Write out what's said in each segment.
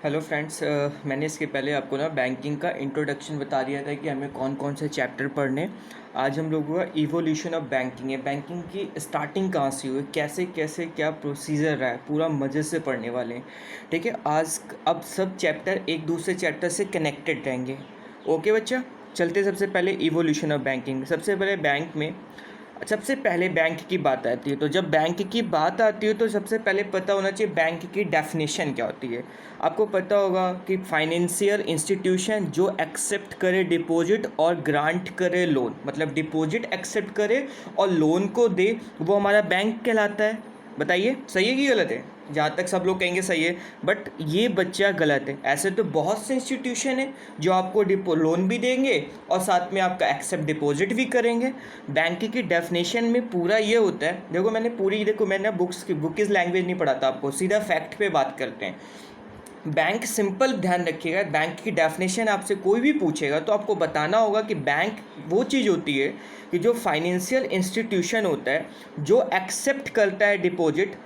Hello friends, मैंने इसके पहले आपको ना बैंकिंग का इंट्रोडक्शन बता दिया था कि हमें कौन कौन से चैप्टर पढ़ने। आज हम लोगों का इवोल्यूशन ऑफ बैंकिंग है। बैंकिंग की स्टार्टिंग कहाँ से हुई, कैसे कैसे क्या प्रोसीजर रहा है, पूरा मज़े से पढ़ने वाले हैं। ठीक है, आज अब सब चैप्टर एक दूसरे चैप्टर से कनेक्टेड रहेंगे। ओके बच्चा, चलते सबसे पहले इवोल्यूशन ऑफ बैंकिंग। सबसे पहले बैंक की बात आती है, तो जब बैंक की बात आती है तो सबसे पहले पता होना चाहिए बैंक की डेफिनेशन क्या होती है। आपको पता होगा कि फाइनेंशियल इंस्टीट्यूशन जो एक्सेप्ट करे डिपॉजिट और ग्रांट करे लोन, मतलब डिपॉजिट एक्सेप्ट करे और लोन को दे, वो हमारा बैंक कहलाता है। बताइए सही है कि गलत है? जहाँ तक सब लोग कहेंगे सही है, बट ये बच्चा गलत है। ऐसे तो बहुत से इंस्टीट्यूशन है जो आपको लोन भी देंगे और साथ में आपका एक्सेप्ट डिपॉजिट भी करेंगे। बैंक की डेफिनेशन में पूरा ये होता है, देखो मैंने बुकिस लैंग्वेज नहीं पढ़ाता आपको, सीधा फैक्ट पे बात करते हैं। बैंक सिंपल ध्यान रखिएगा, बैंक की डेफिनेशन आपसे कोई भी पूछेगा तो आपको बताना होगा कि बैंक वो चीज़ होती है कि जो फाइनेंशियल इंस्टीट्यूशन होता है जो एक्सेप्ट करता है डिपॉजिट,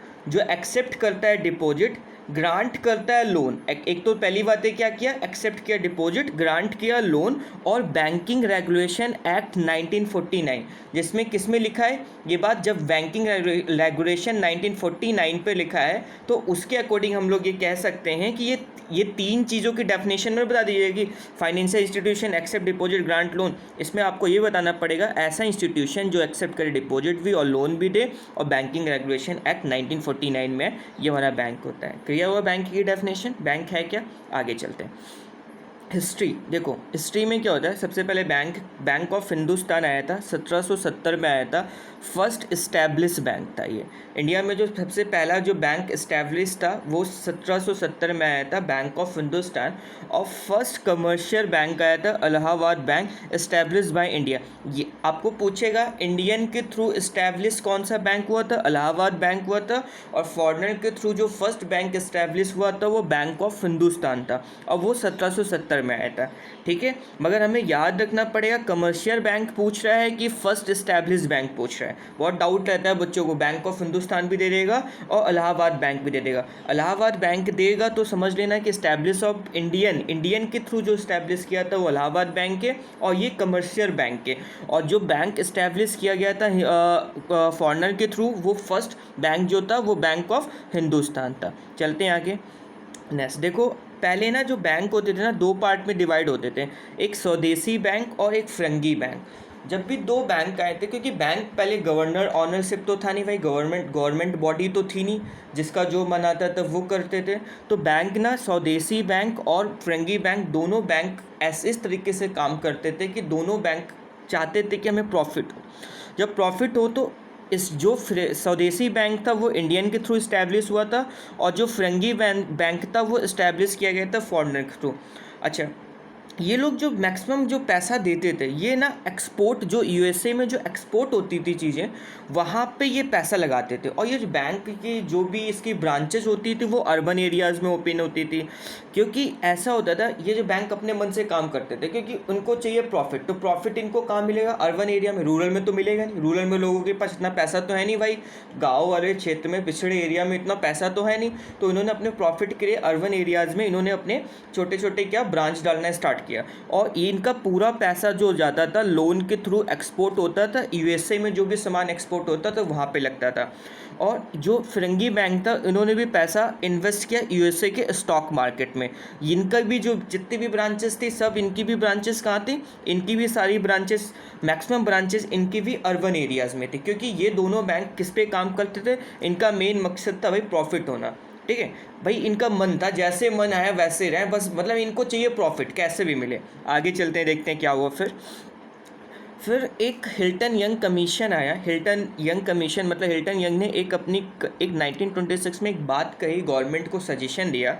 ग्रांट करता है लोन। एक तो पहली बात है क्या किया, एक्सेप्ट किया डिपॉजिट, ग्रांट किया लोन। और बैंकिंग रेगुलेशन एक्ट 1949, जिसमें किस में लिखा है ये बात, जब बैंकिंग रेगुलेशन 1949 पे लिखा है तो उसके अकॉर्डिंग हम लोग ये कह सकते हैं कि ये तीन चीज़ों की डेफिनेशन में बता दीजिए कि financial institution accept deposit grant loan. इसमें आपको ये बताना पड़ेगा ऐसा इंस्टीट्यूशन जो एक्सेप्ट करे डिपॉजिट भी और लोन भी दे, और बैंकिंग रेगुलेशन एक्ट 1949 में ये हमारा बैंक होता है। क्लियर हुआ बैंक की डेफिनेशन, बैंक है क्या। आगे चलते हैं। हिस्ट्री देखो, हिस्ट्री में क्या होता है, सबसे पहले बैंक ऑफ हिंदुस्तान आया था, 1770 में आया था। फर्स्ट इस्टेब्लिश बैंक था ये। इंडिया में जो सबसे पहला जो बैंक इस्टेब्लिश था वो 1770 में आया था, बैंक ऑफ हिंदुस्तान। और फर्स्ट कमर्शियल बैंक आया था Allahabad bank, establish by India. ये आपको पूछेगा इंडियन के थ्रू इस्टेब्लिश कौन सा बैंक हुआ था, इलाहाबाद बैंक हुआ था। और फॉरेनर के थ्रू जो फर्स्ट बैंक इस्टेब्लिश हुआ था वो बैंक ऑफ हिंदुस्तान था, और वो 1770 में आया था। ठीक है, मगर हमें याद रखना पड़ेगा कमर्शियल बैंक पूछ रहा है कि फर्स्ट इस्टेब्लिश बैंक पूछ रहा है। बहुत डाउट रहता है बच्चों को, बैंक ऑफ हिंदुस्तान भी दे देगा और इलाहाबाद बैंक भी दे देगा। इलाहाबाद बैंक देगा तो समझ लेना कि इस्टेब्लिश ऑफ इंडियन के थ्रू जो इस्टेब्लिश किया था वो इलाहाबाद बैंक है, और ये कमर्शियल बैंक है। और जो बैंक इस्टेब्लिश किया गया था फॉरेनर के थ्रू, वो फर्स्ट बैंक जो था वो बैंक ऑफ हिंदुस्तान था। चलते हैं आगे। नेक्स्ट देखो, पहले ना जो बैंक होते थे ना दो पार्ट में डिवाइड होते थे, एक स्वदेशी बैंक और एक फिरंगी बैंक। जब भी दो बैंक आए थे, क्योंकि बैंक पहले गवर्नर ऑनरशिप तो था नहीं भाई, गवर्नमेंट बॉडी तो थी नहीं, जिसका जो मन आता था वो करते थे। तो बैंक ना स्वदेशी बैंक और फिरंगी बैंक दोनों बैंक इस तरीके से काम करते थे कि दोनों बैंक चाहते थे कि हमें प्रॉफिट हो। जब प्रॉफिट हो तो इस जो स्वदेशी बैंक था वो इंडियन के थ्रू इस्टेब्लिश हुआ था, और जो फिरंगी बैंक था वो इस्टेब्लिश किया गया था फॉरेनर के थ्रू। अच्छा, ये लोग जो मैक्सिमम जो पैसा देते थे ये ना एक्सपोर्ट, जो यूएसए में जो एक्सपोर्ट होती थी चीज़ें, वहाँ पे ये पैसा लगाते थे। और ये जो बैंक की जो भी इसकी ब्रांचेस होती थी वो अर्बन एरियाज़ में ओपन होती थी, क्योंकि ऐसा होता था ये जो बैंक अपने मन से काम करते थे, क्योंकि उनको चाहिए प्रॉफिट। तो प्रॉफिट इनको कहाँ मिलेगा, अर्बन एरिया में। रूरल में तो मिलेगा नहीं, रूरल में लोगों के पास इतना पैसा तो है नहीं भाई, गाँव वाले क्षेत्र में पिछड़े एरिया में इतना पैसा तो है नहीं। तो इन्होंने अपने प्रॉफिट के लिए अर्बन एरियाज़ में इन्होंने अपने छोटे छोटे क्या ब्रांच डालना स्टार्ट किया। और इनका पूरा पैसा जो जाता था लोन के थ्रू एक्सपोर्ट होता था, यूएसए में जो भी सामान एक्सपोर्ट होता था वहाँ पे लगता था। और जो फिरंगी बैंक था इन्होंने भी पैसा इन्वेस्ट किया यूएसए के स्टॉक मार्केट में। इनका भी जो जितनी भी ब्रांचेस थी सब इनकी भी ब्रांचेस कहाँ थी, इनकी भी सारी ब्रांचेस, मैक्सिमम ब्रांचेस इनकी भी अर्बन एरियाज़ में थी, क्योंकि ये दोनों बैंक किस पे काम करते थे, इनका मेन मकसद था भाई प्रॉफिट होना। ठीक है भाई, इनका मन था जैसे मन आया वैसे रहे बस, मतलब इनको चाहिए प्रॉफिट कैसे भी मिले। आगे चलते हैं, देखते हैं क्या हुआ फिर एक हिल्टन यंग कमीशन आया। हिल्टन यंग कमीशन मतलब हिल्टन यंग ने एक 1926 में एक बात कही, गवर्नमेंट को सजेशन दिया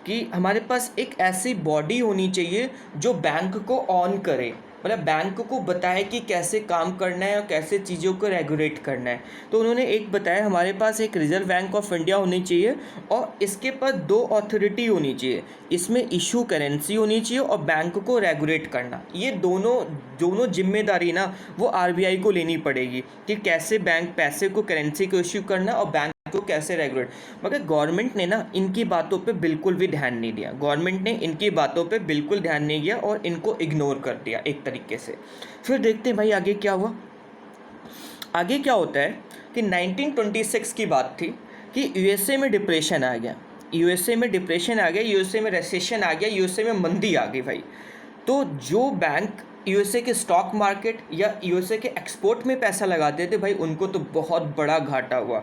कि हमारे पास एक ऐसी बॉडी होनी चाहिए जो बैंक को ऑन करे, मतलब बैंक को बताए कि कैसे काम करना है और कैसे चीज़ों को रेगुलेट करना है। तो उन्होंने एक बताया हमारे पास एक रिजर्व बैंक ऑफ इंडिया होनी चाहिए, और इसके पास दो अथॉरिटी होनी चाहिए, इसमें इशू करेंसी होनी चाहिए और बैंक को रेगुलेट करना। ये दोनों जिम्मेदारी ना वो आरबीआई को लेनी पड़ेगी कि कैसे बैंक पैसे को, करेंसी को इशू करना और बैंक को कैसे रेगुलेट, मगर गवर्नमेंट ने ना इनकी बातों पे बिल्कुल भी ध्यान नहीं दिया। गवर्नमेंट ने इनकी बातों पे बिल्कुल ध्यान नहीं दिया और इनको इग्नोर कर दिया एक तरीके से। फिर देखते हैं भाई आगे क्या हुआ। आगे क्या होता है कि 1926 की बात थी कि यूएसए में डिप्रेशन आ गया, यूएसए में डिप्रेशन आ गया, यूएसए में रेसेशन आ गया, यूएसए में मंदी आ गई भाई। तो जो बैंक यूएसए के स्टॉक मार्केट या यूएसए के एक्सपोर्ट में पैसा लगाते थे भाई, उनको तो बहुत बड़ा घाटा हुआ।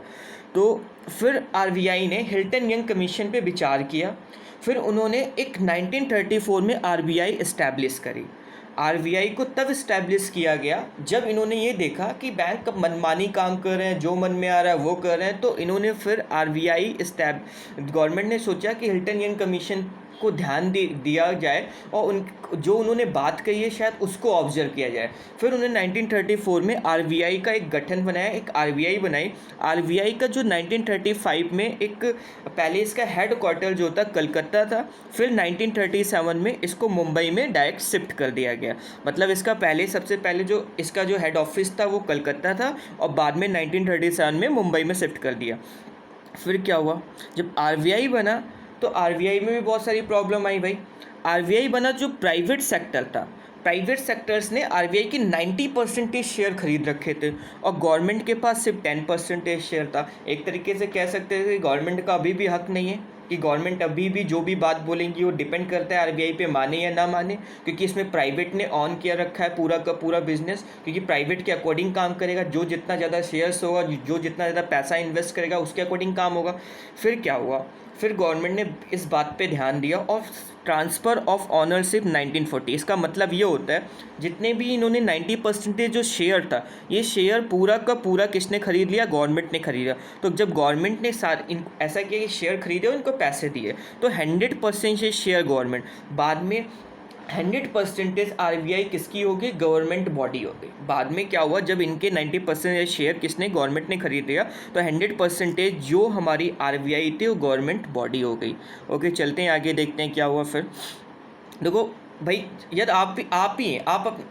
तो फिर आरबीआई ने हिल्टन यंग कमीशन पे विचार किया। फिर उन्होंने एक 1934 में आरबीआई इस्टेब्लिश करी। आरबीआई को तब इस्टेब्लिश किया गया जब इन्होंने ये देखा कि बैंक मनमानी काम कर रहे हैं, जो मन में आ रहा है वो कर रहे हैं। तो इन्होंने फिर गवर्नमेंट ने सोचा कि हिल्टन यंग कमीशन को ध्यान दिया जाए और जो उन्होंने बात कही है शायद उसको ऑब्जर्व किया जाए। फिर उन्होंने 1934 में आरबीआई का एक गठन बनाया, एक आरबीआई बनाई। आरबीआई का जो 1935 में एक पहले इसका हेड क्वार्टर जो था कलकत्ता था, फिर 1937 में इसको मुंबई में डायरेक्ट शिफ्ट कर दिया गया। मतलब इसका सबसे पहले जो इसका जो हेड ऑफिस था वो कलकत्ता था और बाद में 1937 में मुंबई में शिफ्ट कर दिया। फिर क्या हुआ, जब आरबीआई बना तो आरबीआई में भी बहुत सारी प्रॉब्लम आई भाई। आरबीआई बना जो प्राइवेट सेक्टर था, प्राइवेट सेक्टर्स ने आरबीआई की 90% शेयर खरीद रखे थे और गवर्नमेंट के पास सिर्फ 10% शेयर था। एक तरीके से कह सकते थे गवर्नमेंट का अभी भी हक नहीं है, कि गवर्नमेंट अभी भी जो भी बात बोलेंगी वो डिपेंड करता है आरबीआई पे माने या ना माने, क्योंकि इसमें प्राइवेट ने ऑन किया रखा है पूरा का पूरा बिजनेस, क्योंकि प्राइवेट के अकॉर्डिंग काम करेगा। जो जितना ज़्यादा शेयर्स होगा, जो जितना ज़्यादा पैसा इन्वेस्ट करेगा उसके अकॉर्डिंग काम होगा। फिर क्या हुआ, फिर गवर्नमेंट ने इस बात पे ध्यान दिया और ट्रांसफ़र ऑफ ऑनरशिप 1940। इसका मतलब ये होता है जितने भी इन्होंने 90% जो शेयर था, ये शेयर पूरा का पूरा किसने खरीद लिया, गवर्नमेंट ने खरीदा। तो जब गवर्नमेंट ने ऐसा किया कि शेयर खरीदे और इनको पैसे दिए, तो 100% से शेयर गवर्नमेंट, बाद में 100% आरबीआई किसकी होगी, गवर्नमेंट बॉडी होगी। बाद में क्या हुआ, जब इनके 90% शेयर किसने, गवर्नमेंट ने खरीद लिया, तो 100% जो हमारी आरबीआई थी वो गवर्नमेंट बॉडी हो गई। ओके, चलते हैं आगे, देखते हैं क्या हुआ। फिर देखो भाई, यदि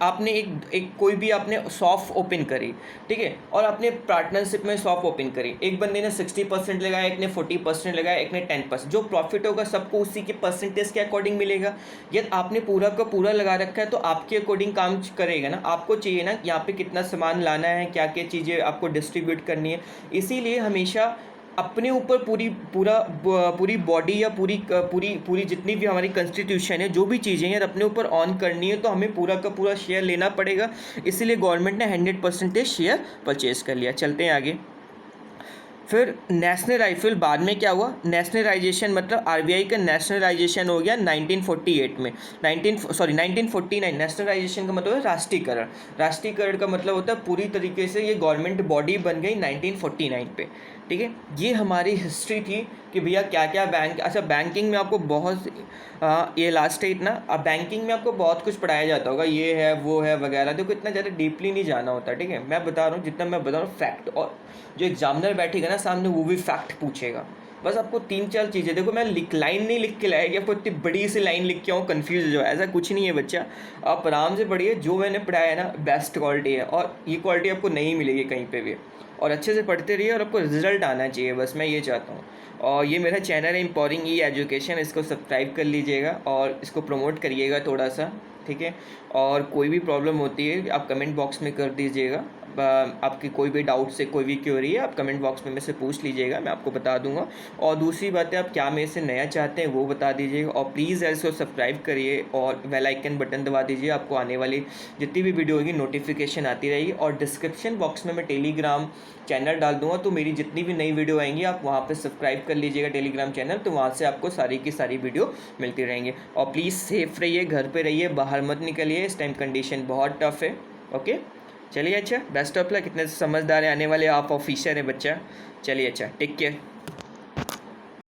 आपने एक कोई भी आपने शॉप ओपन करी, ठीक है, और अपने पार्टनरशिप में शॉप ओपन करी, एक बंदे ने 60% लगाया, एक ने 40% लगाया, एक ने 10%, जो प्रॉफिट होगा सबको उसी के परसेंटेज के अकॉर्डिंग मिलेगा। यदि आपने पूरा का पूरा लगा रखा है तो आपके अकॉर्डिंग काम करेगा ना। आपको चाहिए ना यहाँ पे कितना सामान लाना है, क्या क्या चीज़ें आपको डिस्ट्रीब्यूट करनी है। इसीलिए हमेशा अपने ऊपर पूरी बॉडी या पूरी जितनी भी हमारी कॉन्स्टिट्यूशन है, जो भी चीज़ें हैं अपने ऊपर ऑन करनी है, तो हमें पूरा का पूरा शेयर लेना पड़ेगा। इसीलिए गवर्नमेंट ने 100% शेयर परचेज कर लिया। चलते हैं आगे। फिर नेशनलाइजेशन बाद में क्या हुआ, नेशनलाइजेशन मतलब आरबीआई का नेशनलाइजेशन हो गया 1948 में, 1949। नेशनलाइजेशन का मतलब है राष्ट्रीयकरण। राष्ट्रीयकरण का मतलब होता है पूरी तरीके से ये गवर्नमेंट बॉडी बन गई 1949 पे, ठीक है। ये हमारी हिस्ट्री थी कि भैया क्या क्या अच्छा बैंकिंग में आपको बहुत ये लास्ट है इतना। अब बैंकिंग में आपको बहुत कुछ पढ़ाया जाता होगा, ये है वो है वगैरह, देखो इतना ज़्यादा डीपली नहीं जाना होता, ठीक है। मैं बता रहा हूँ जितना मैं बता रहा हूँ फैक्ट, और जो एग्जामिनर बैठेगा ना सामने वो भी फैक्ट पूछेगा। बस आपको 3-4 चीज़ें, देखो मैं लाइन नहीं लिख के लाया कि आपको इतनी बड़ी सी लाइन लिख के आऊँ कन्फ्यूज हो जाओ, ऐसा कुछ नहीं है बच्चा। आप आराम से पढ़िए, जो मैंने पढ़ाया है ना बेस्ट क्वालिटी है, और ये क्वालिटी आपको नहीं मिलेगी कहीं पे भी। और अच्छे से पढ़ते रहिए और आपको रिजल्ट आना चाहिए, बस मैं ये चाहता हूँ। और ये मेरा चैनल है एम्पावरिंग ई एजुकेशन, इसको सब्सक्राइब कर लीजिएगा और इसको प्रमोट करिएगा थोड़ा सा, ठीक है। और कोई भी प्रॉब्लम होती है आप कमेंट बॉक्स में कर दीजिएगा। आपकी कोई भी डाउट से कोई भी क्वेरी है आप कमेंट बॉक्स में मेरे से पूछ लीजिएगा, मैं आपको बता दूंगा। और दूसरी बात है, आप क्या मेरे से नया चाहते हैं वो बता दीजिएगा। और प्लीज़ इसको सब्सक्राइब करिए और बेल आइकन बटन दबा दीजिए, आपको आने वाली जितनी भी वीडियो होगी नोटिफिकेशन आती रहेगी। और डिस्क्रिप्शन बॉक्स में मैं टेलीग्राम चैनल डाल दूंगा, तो मेरी जितनी भी नई वीडियो आएंगी आप वहाँ पर सब्सक्राइब कर लीजिएगा टेलीग्राम चैनल, तो वहाँ से आपको सारी की सारी वीडियो मिलती रहेंगी। और प्लीज़ सेफ़ रहिए, घर पर रहिए, बाहर मत निकलिए, इस टाइम कंडीशन बहुत टफ है। ओके, चलिए अच्छा, बेस्ट ऑफ लक। कितने समझदार है, आने वाले आप ऑफिसर हैं बच्चा। चलिए अच्छा, टेक केयर।